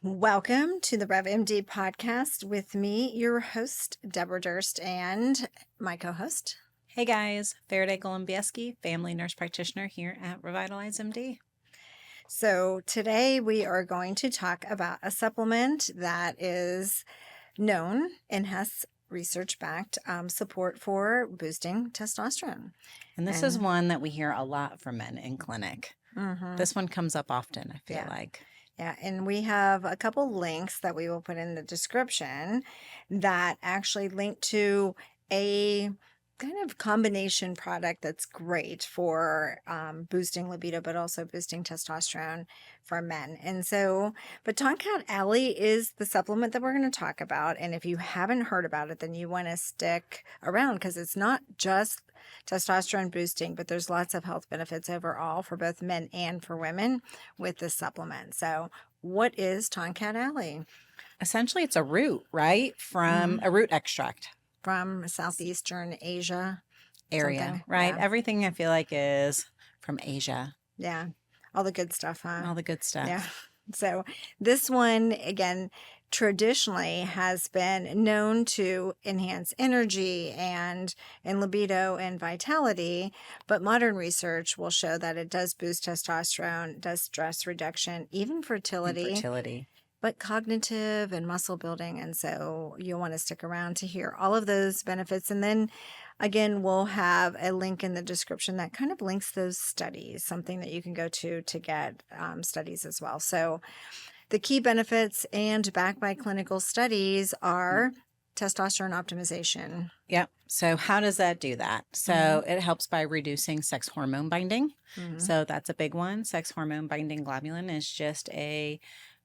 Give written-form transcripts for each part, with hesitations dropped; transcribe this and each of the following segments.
Welcome to the RevMD podcast with me, your host, Deborah Durst, and my co-host. Hey guys, Faraday Golombieski, family nurse practitioner here at Revitalize MD. So today we are going to talk about a supplement that is known and has research-backed support for boosting testosterone. And this is one that we hear a lot from men in clinic. This one comes up often, I feel like. Yeah, and we have a couple links that we will put in the description that actually link to a kind of combination product that's great for boosting libido, but also boosting testosterone for men. And so, but Tongkat Ali is the supplement that we're going to talk about. And if you haven't heard about it, then you want to stick around because it's not just testosterone boosting, but there's lots of health benefits overall for both men and for women with this supplement. So what is Tongkat Ali? Essentially, it's a root, right? From a root extract. From Southeastern Asia area, right? Yeah. Everything I feel like is from Asia. Yeah. All the good stuff, huh? All the good stuff. Yeah. So this one, again, traditionally has been known to enhance energy and libido and vitality, but modern research will show that it does boost testosterone, does stress reduction, even fertility. But cognitive and muscle building. And so you'll want to stick around to hear all of those benefits. And then again, we'll have a link in the description that kind of links those studies, something that you can go to get studies as well. So the key benefits and backed by clinical studies are testosterone optimization. Yep. So how does that do that? So it helps by reducing sex hormone binding. So that's a big one. Sex hormone binding globulin is just a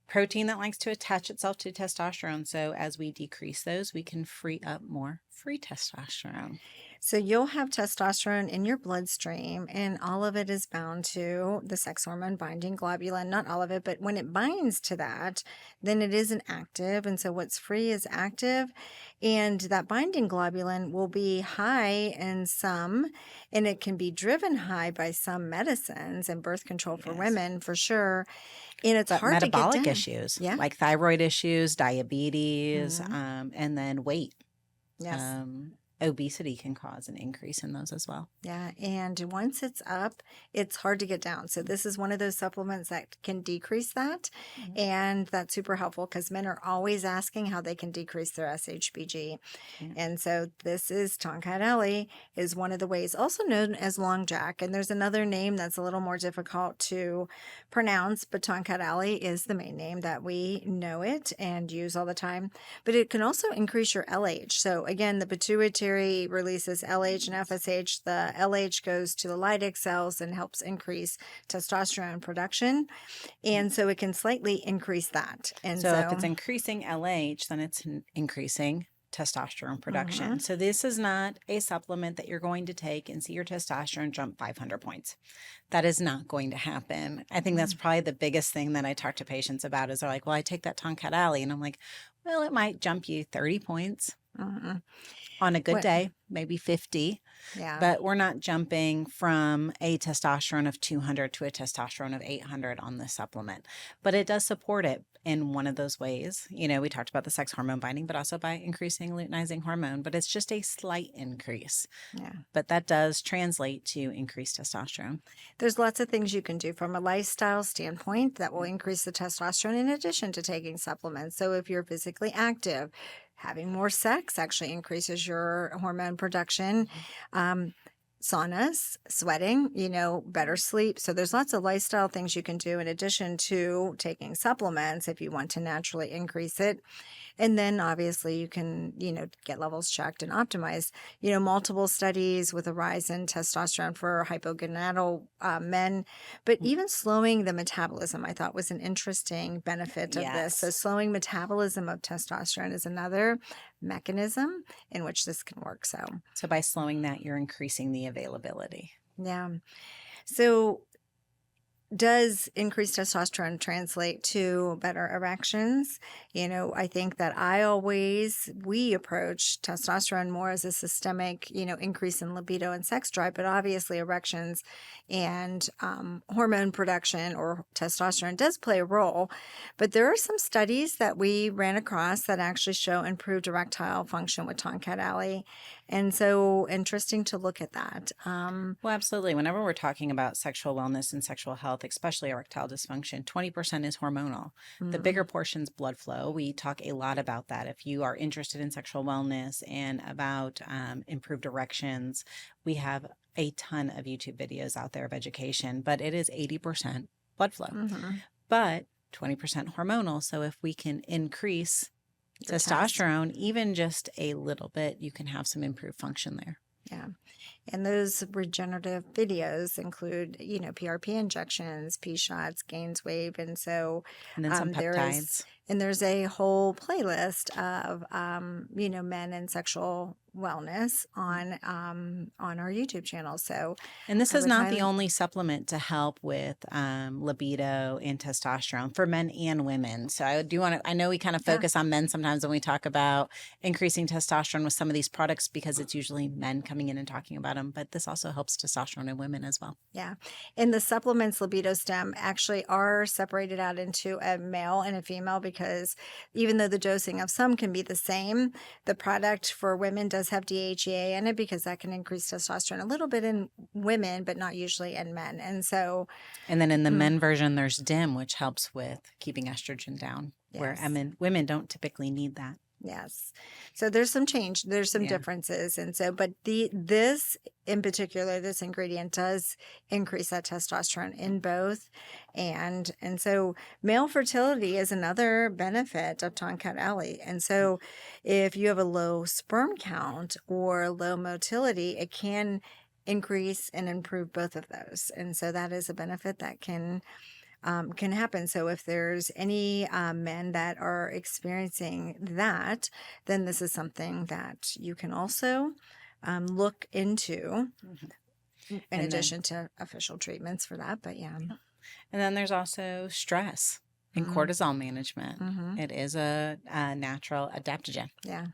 protein that likes to attach itself to testosterone. So as we decrease those, we can free up more free testosterone. So you'll have testosterone in your bloodstream, and all of it is bound to the sex hormone binding globulin. Not all of it, but when it binds to that, then it isn't active. And so what's free is active. And that binding globulin will be high in some, and it can be driven high by some medicines and birth control for women for sure. And it's hard to get down. Metabolic issues, like thyroid issues, diabetes, and then weight. Yes. Obesity can cause an increase in those as well. Yeah. And once it's up, it's hard to get down. So this is one of those supplements that can decrease that. And that's super helpful because men are always asking how they can decrease their SHBG. And so this is Tongkat Ali is one of the ways, also known as Longjack. And there's another name that's a little more difficult to pronounce, but Tongkat Ali is the main name that we know it and use all the time. But it can also increase your LH. So again, the pituitary releases LH and FSH. The LH goes to the Leydig cells and helps increase testosterone production. And so it can slightly increase that. And so if it's increasing LH, then it's increasing testosterone production. So this is not a supplement that you're going to take and see your testosterone jump 500 points. That is not going to happen. I think that's probably the biggest thing that I talk to patients about is they're like, well, I take that Tongkat Ali. And I'm like, well, it might jump you 30 points. On a good day, maybe 50. Yeah. But we're not jumping from a testosterone of 200 to a testosterone of 800 on this supplement. But it does support it in one of those ways. You know, we talked about the sex hormone binding, but also by increasing luteinizing hormone. But it's just a slight increase. Yeah. But that does translate to increased testosterone. There's lots of things you can do from a lifestyle standpoint that will increase the testosterone in addition to taking supplements. So if you're physically active, having more sex actually increases your hormone production. Saunas, sweating, better sleep. So there's lots of lifestyle things you can do in addition to taking supplements if you want to naturally increase it. And then obviously you can, get levels checked and optimized. Multiple studies with a rise in testosterone for hypogonadal men, but even slowing the metabolism I thought was an interesting benefit of this. So slowing metabolism of testosterone is another mechanism in which this can work. So by slowing that, you're increasing the availability. Yeah. So does increased testosterone translate to better erections? I think that we approach testosterone more as a systemic, increase in libido and sex drive, but obviously erections and hormone production or testosterone does play a role. But there are some studies that we ran across that actually show improved erectile function with Tongkat Ali. And so interesting to look at that. Well, absolutely. Whenever we're talking about sexual wellness and sexual health, especially erectile dysfunction, 20% is hormonal. The bigger portion's blood flow. We talk a lot about that. If you are interested in sexual wellness and about improved erections, we have a ton of YouTube videos out there of education, but it is 80% blood flow, but 20% hormonal. So if we can increase testosterone, even just a little bit, you can have some improved function there. Yeah. And those regenerative videos include, PRP injections, P shots, gains wave. And so And then some peptides. there's a whole playlist of, men and sexual wellness on our YouTube channel. So, and this is not the only supplement to help with libido and testosterone for men and women. So I know we kind of focus on men sometimes when we talk about increasing testosterone with some of these products because it's usually men coming in and talking about them, but this also helps testosterone in women as well. Yeah. And the supplements Libido Stem actually are separated out into a male and a female because even though the dosing of some can be the same, the product for women does have DHEA in it because that can increase testosterone a little bit in women, but not usually in men. And so, and then in the men version, there's DIM, which helps with keeping estrogen down, where women don't typically need that. Yes. So there's some change. There's some differences. And so, but this in particular, this ingredient does increase that testosterone in both. And so male fertility is another benefit of Tongkat Ali. And so if you have a low sperm count or low motility, it can increase and improve both of those. And so that is a benefit that can happen. So if there's any men that are experiencing that, then this is something that you can also look into in addition to official treatments for that. But yeah. And then there's also stress and cortisol management. It is a natural adaptogen. Yeah.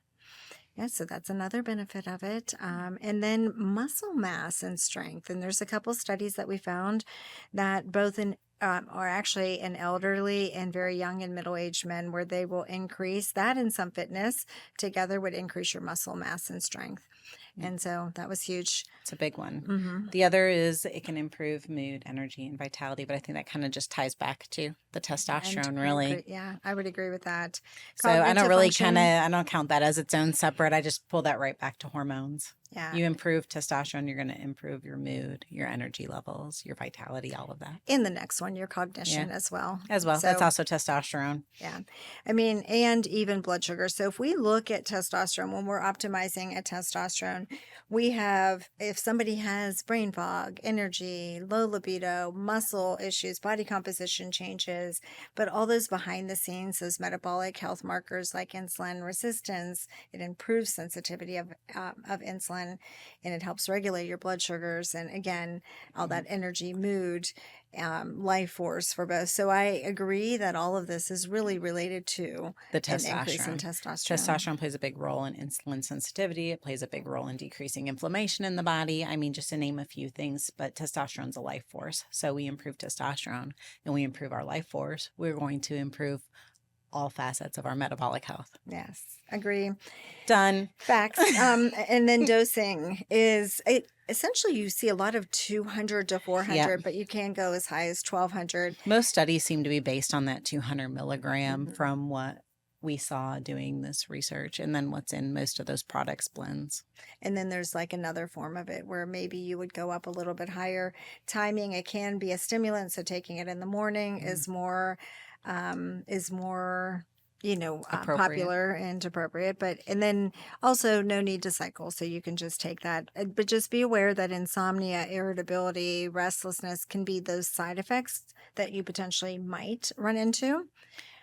Yeah, so that's another benefit of it. And then muscle mass and strength. And there's a couple studies that we found that both are actually in elderly and very young and middle-aged men where they will increase that and some fitness together would increase your muscle mass and strength. And so that was huge. It's a big one. The other is it can improve mood, energy, and vitality. But I think that kind of just ties back to the testosterone, really. Yeah, I would agree with that. So I don't really I don't count that as its own separate. I just pull that right back to hormones. Yeah. You improve testosterone, you're going to improve your mood, your energy levels, your vitality, all of that. In the next one, your cognition as well. So, that's also testosterone. Yeah. I mean, and even blood sugar. So if we look at testosterone, when we're optimizing a testosterone, we have, if somebody has brain fog, energy, low libido, muscle issues, body composition changes, but all those behind the scenes, those metabolic health markers like insulin resistance, it improves sensitivity of insulin. And it helps regulate your blood sugars and again all that energy, mood, life force for both. So I agree that all of this is really related to the testosterone. An increase in testosterone. Testosterone plays a big role in insulin sensitivity. It plays a big role in decreasing inflammation in the body. I mean, just to name a few things, but testosterone's a life force. So we improve testosterone and we improve our life force. We're going to improve all facets of our metabolic health. Yes, agree. Done. Facts. And then dosing is essentially you see a lot of 200 to 400, but you can go as high as 1200. Most studies seem to be based on that 200 milligram from what we saw doing this research and then what's in most of those products blends. And then there's like another form of it where maybe you would go up a little bit higher. Timing, it can be a stimulant. So taking it in the morning is more popular and appropriate, and then also no need to cycle. So you can just take that, but just be aware that insomnia, irritability, restlessness can be those side effects that you potentially might run into.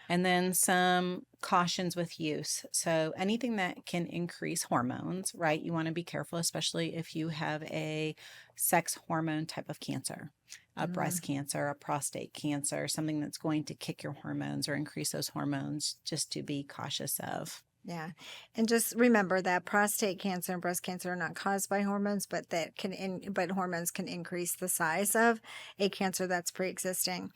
And then some cautions with use. So anything that can increase hormones, right? You want to be careful, especially if you have a sex hormone type of cancer, a breast cancer, a prostate cancer, something that's going to kick your hormones or increase those hormones, just to be cautious of. Yeah. And just remember that prostate cancer and breast cancer are not caused by hormones, but but hormones can increase the size of a cancer that's pre-existing.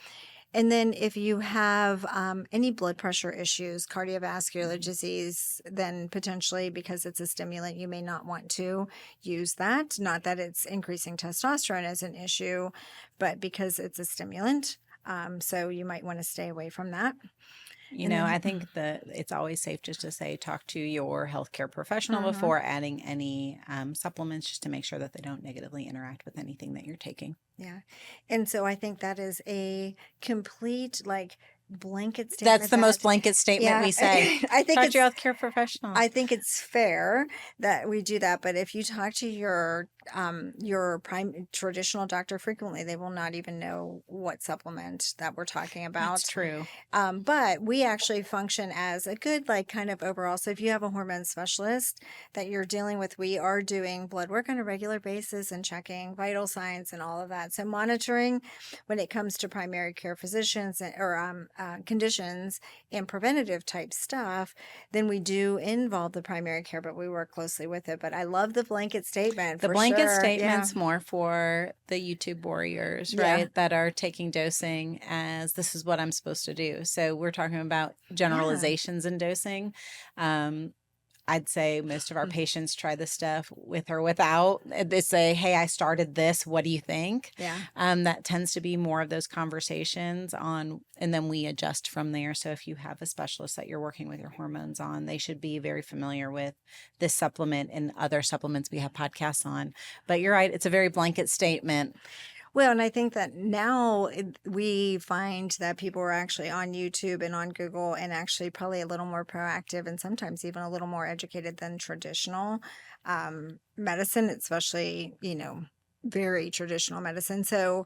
And then if you have any blood pressure issues, cardiovascular disease, then potentially because it's a stimulant, you may not want to use that. Not that it's increasing testosterone as an issue, but because it's a stimulant. So you might want to stay away from that. You And know, then- I think that it's always safe just to say talk to your healthcare professional before adding any supplements, just to make sure that they don't negatively interact with anything that you're taking. Yeah. And so I think that is a complete blanket statement. That's the most blanket statement we say. I think Talk it's to your healthcare professional. I think it's fair that we do that, but if you talk to your traditional doctor frequently, they will not even know what supplement that we're talking about. That's true. But we actually function as a good kind of overall. So if you have a hormone specialist that you're dealing with, we are doing blood work on a regular basis and checking vital signs and all of that. So monitoring when it comes to primary care physicians or conditions and preventative type stuff, then we do involve the primary care, but we work closely with it. But I love the blanket statement. The for blanket sure. statement's more for the YouTube warriors, Yeah. right? That are taking dosing as this is what I'm supposed to do. So we're talking about generalizations in dosing. I'd say most of our patients try this stuff with or without. They say, hey, I started this. What do you think? Yeah. That tends to be more of those conversations on, and then we adjust from there. So if you have a specialist that you're working with your hormones on, they should be very familiar with this supplement and other supplements we have podcasts on. But you're right. It's a very blanket statement. Well, and I think that now we find that people are actually on YouTube and on Google and actually probably a little more proactive and sometimes even a little more educated than traditional medicine, especially, very traditional medicine. So,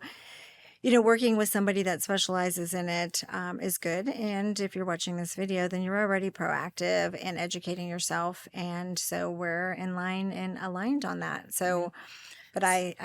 working with somebody that specializes in it is good. And if you're watching this video, then you're already proactive and educating yourself. And so we're in line and aligned on that. So, but I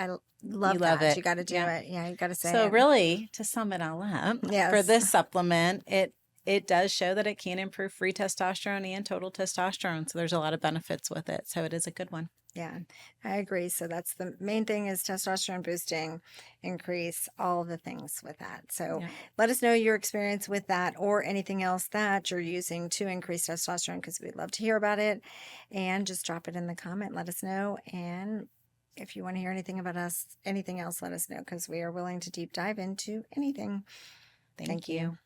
love love that. it. You got to do Yeah. it. Yeah, you got to say So it. really, to sum it all up, Yes. for this supplement, it does show that it can improve free testosterone and total testosterone. So there's a lot of benefits with it. So it is a good one. Yeah, I agree. So that's the main thing is testosterone boosting, increase all the things with that. So Yeah. let us know your experience with that or anything else that you're using to increase testosterone because we'd love to hear about it. And just drop it in the comment. Let us know. And if you want to hear anything about us, anything else, let us know because we are willing to deep dive into anything. Thank you.